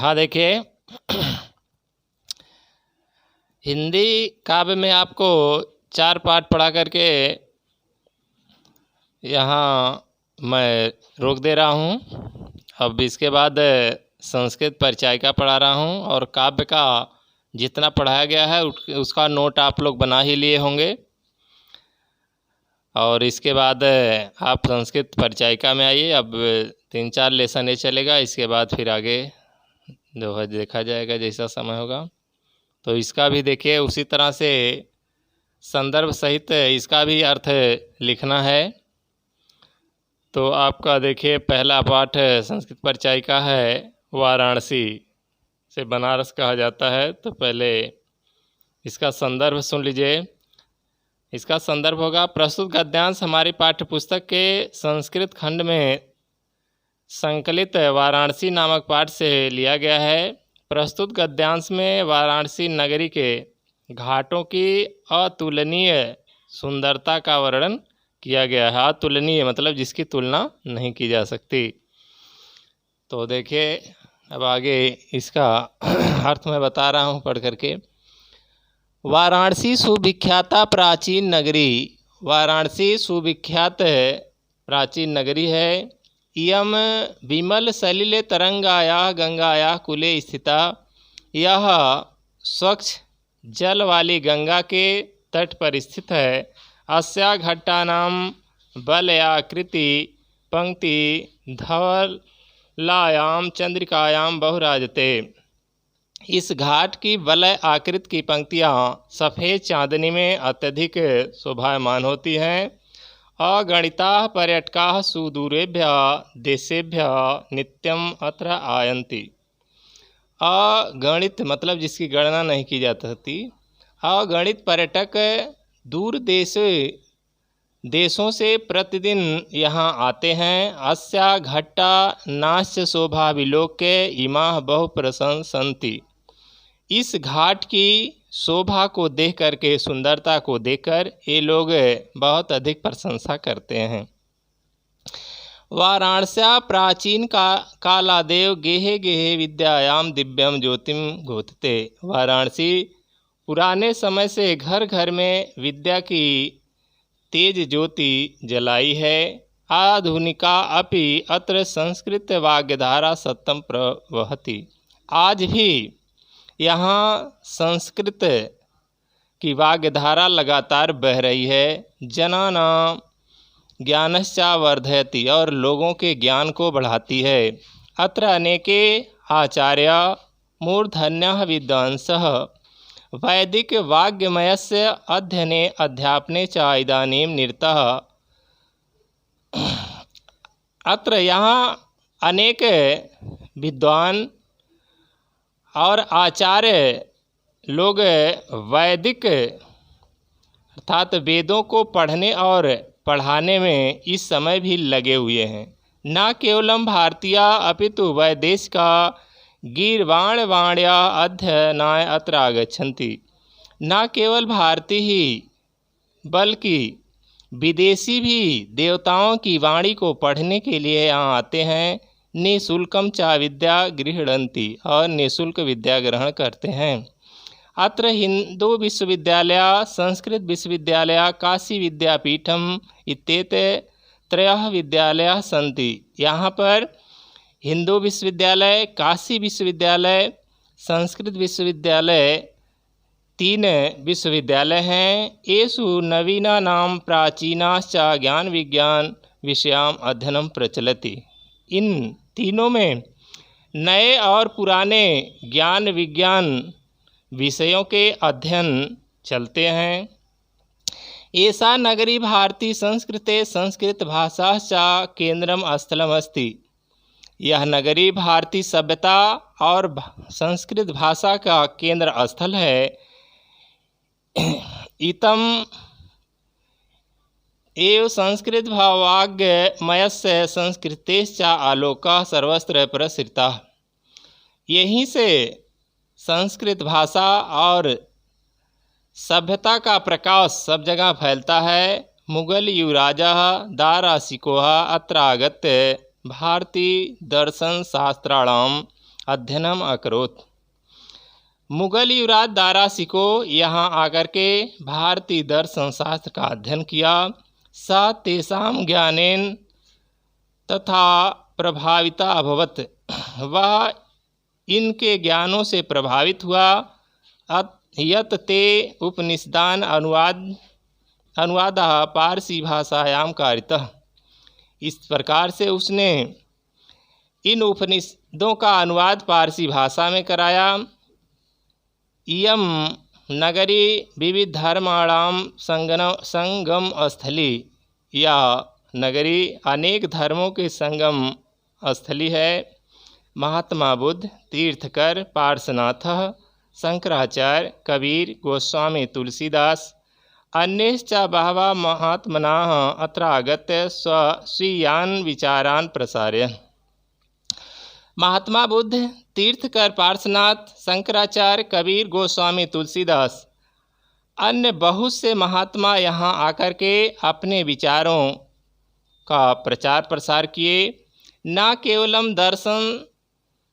हाँ देखिए, हिंदी काव्य में आपको 4 पाठ पढ़ा करके यहाँ मैं रोक दे रहा हूँ। अब इसके बाद संस्कृत परिचायिका पढ़ा रहा हूँ और काव्य का जितना पढ़ाया गया है उसका नोट आप लोग बना ही लिए होंगे। और इसके बाद आप संस्कृत परिचायिका में आइए। अब 3-4 लेसन ये चलेगा, इसके बाद फिर आगे देखा जाएगा जैसा समय होगा। तो इसका भी देखिए, उसी तरह से संदर्भ सहित इसका भी अर्थ लिखना है। तो आपका देखिए, पहला पाठ संस्कृत परिचायिका है, वाराणसी से बनारस कहा जाता है। तो पहले इसका संदर्भ सुन लीजिए। इसका संदर्भ होगा, प्रस्तुत गद्यांश हमारी पाठ्य पुस्तक के संस्कृत खंड में संकलित वाराणसी नामक पाठ से लिया गया है। प्रस्तुत गद्यांश में वाराणसी नगरी के घाटों की अतुलनीय सुंदरता का वर्णन किया गया है। अतुलनीय मतलब जिसकी तुलना नहीं की जा सकती। तो देखिए, अब आगे इसका अर्थ मैं बता रहा हूँ पढ़ करके। वाराणसी सुविख्याता प्राचीन नगरी। वाराणसी सुविख्यात प्राचीन नगरी है। इयम विमल सलिले तरंगाया गंगाया कुले स्थिता। यह स्वच्छ जल वाली गंगा के तट पर स्थित है। अस्या घट्टानां वलयाकृति पंक्ति धवलायां चंद्रिकायां बहुराजते। इस घाट की वलय आकृति की पंक्तियाँ सफ़ेद चांदनी में अत्यधिक शोभायमान होती हैं। अगणिता पर्यटका सुदूरेभ्य देशेभ्य नित्यम अत्र आयन्ति। अगणित मतलब जिसकी गणना नहीं की जा सकती। अगणित पर्यटक दूर देशों से प्रतिदिन यहाँ आते हैं। अस्या घट्टा नाश्य शोभा विलोक्य इमाः बहु प्रशंसन्ति। इस घाट की शोभा को देख करके, सुंदरता को देखकर ये लोग बहुत अधिक प्रशंसा करते हैं। वाराणस्या प्राचीन कालादेव गेहे गेहे विद्यायाम दिव्यम ज्योतिम गोतते। वाराणसी पुराने समय से घर घर में विद्या की तेज ज्योति जलाई है। आधुनिका अपि अत्र संस्कृत वाग्धारा सत्यम प्रवहति। आज भी यहाँ संस्कृत की वाग्धारा लगातार बह रही है। जनानां ज्ञानश्चा वर्धयति, और लोगों के ज्ञान को बढ़ाती है। अत्र अनेके आचार्य मूर्धन्यः विद्वांसः वैदिक वाग्मयस्य अध्ययने अध्यापने च इदानीं निरतः। अत्र यहाँ अनेक विद्वान और आचार्य लोग वैदिक अर्थात वेदों को पढ़ने और पढ़ाने में इस समय भी लगे हुए हैं। न केवलम भारतीय अपितु वैदेशिका गीर्वाणवाण्या अध्ययनाय अत्र आगच्छन्ति। न केवल भारतीय ही बल्कि विदेशी भी देवताओं की वाणी को पढ़ने के लिए यहाँ आते हैं। निःशुल्कम च विद्या गृह्णन्ति, और निःशुल्क विद्या ग्रहण करते हैं। अत्र हिंदू विश्वविद्यालय, संस्कृत विश्वविद्यालय, काशी विद्यापीठम इत्येते त्रयः विद्यालयाः सन्ति। यहाँ पर हिंदू विश्वविद्यालय, काशी विश्वविद्यालय, संस्कृत विश्वविद्यालय 3 विश्वविद्यालय हैं। येषु नवीनानां प्राचीनाश्च ज्ञान विज्ञान विषयाम अध्ययनम प्रचलति। इन तीनों में नए और पुराने ज्ञान विज्ञान विषयों के अध्ययन चलते हैं। एषा नगरी भारती संस्कृते संस्कृत भाषा च केंद्रम स्थलम अस्ति। यह नगरी भारतीय सभ्यता और संस्कृत भाषा का केंद्र स्थल है। इतम एव संस्कृत भावाग्मयस्य संस्कृतेश्च आलोकः सर्वत्र प्रसृतः। यहीं से संस्कृत भाषा और सभ्यता का प्रकाश सब जगह फैलता है। मुगल युवराजः दाराशिकोः अत्र आगत्य भारतीय दर्शन शास्त्राणां अध्ययनम अकरोत्। मुगल युवराज दारा शिको यहाँ आकर के भारतीय दर्शन शास्त्र का अध्ययन किया। स तेषां ज्ञानेन तथा प्रभाविता अभवत, वह इनके ज्ञानों से प्रभावित हुआ। यत ते उपनिषदान अनुवाद पारसी भाषायाम कारितः, इस प्रकार से उसने इन उपनिषदों का अनुवाद पारसी भाषा में कराया। इयम नगरी विविध धर्माणाम संगम स्थली, यह नगरी अनेक धर्मों के संगम स्थली है। महात्मा बुद्ध, तीर्थकर, पार्श्वनाथ, शंकराचार्य, कबीर, गोस्वामी तुलसीदास अन्यश्च बहवः महात्मनाः अत्र आगत्य स्वीयान् विचारान् प्रसारयन्। महात्मा बुद्ध, तीर्थकर, पार्श्वनाथ, शंकराचार्य, कबीर, गोस्वामी तुलसीदास अन्य बहुत से महात्मा यहाँ आकर के अपने विचारों का प्रचार प्रसार किए। न केवलम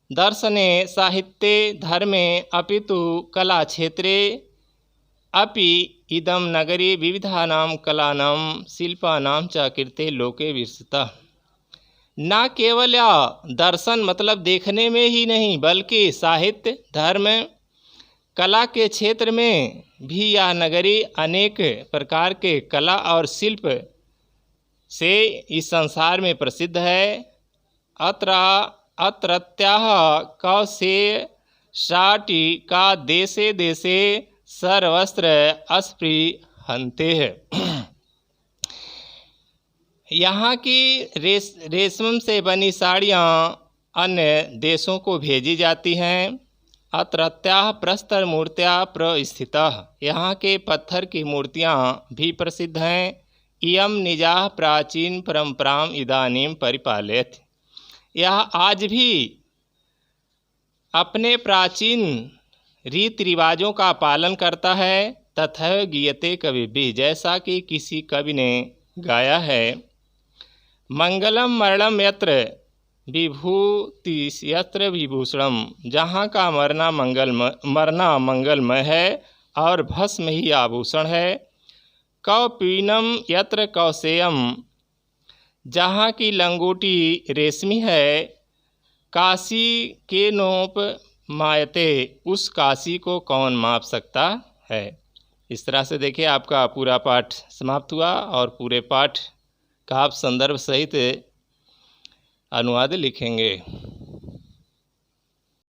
दर्शने साहित्ये धर्मे अपितु कला क्षेत्रे अपि इदम नगरी विविधानां कलानां शिल्पानां च कीर्ते लोके विस्तृतः। न केवल दर्शन मतलब देखने में ही नहीं, बल्कि साहित्य, धर्म, कला के क्षेत्र में भी यह नगरी अनेक प्रकार के कला और शिल्प से इस संसार में प्रसिद्ध है। अत्रत्याः कौशेषाटिका देशे देशे सर्वस्त्र अस्पृहन्ते। यहाँ की रेशम से बनी साड़ियाँ अन्य देशों को भेजी जाती हैं। अत्रत्याः प्रस्तर मूर्त्याः प्रस्थितः, यहाँ के पत्थर की मूर्तियाँ भी प्रसिद्ध हैं। इयम निजाः प्राचीन परंपराम इदानीं परिपालयति, यह आज भी अपने प्राचीन रीति रिवाजों का पालन करता है। तथा गीयते कवि भी, जैसा कि किसी कवि ने गाया है। मंगलम मरणम यत्र विभूति यत्र विभूषणम, जहाँ का मरना मंगलमय है और भस्म ही आभूषण है। कौपीनम यत्र कौशेयम, जहाँ की लंगोटी रेशमी है। काशी के नोप मायते, उस काशी को कौन माप सकता है। इस तरह से देखिए आपका पूरा पाठ समाप्त हुआ और पूरे पाठ का आप संदर्भ सहित अनुवाद लिखेंगे।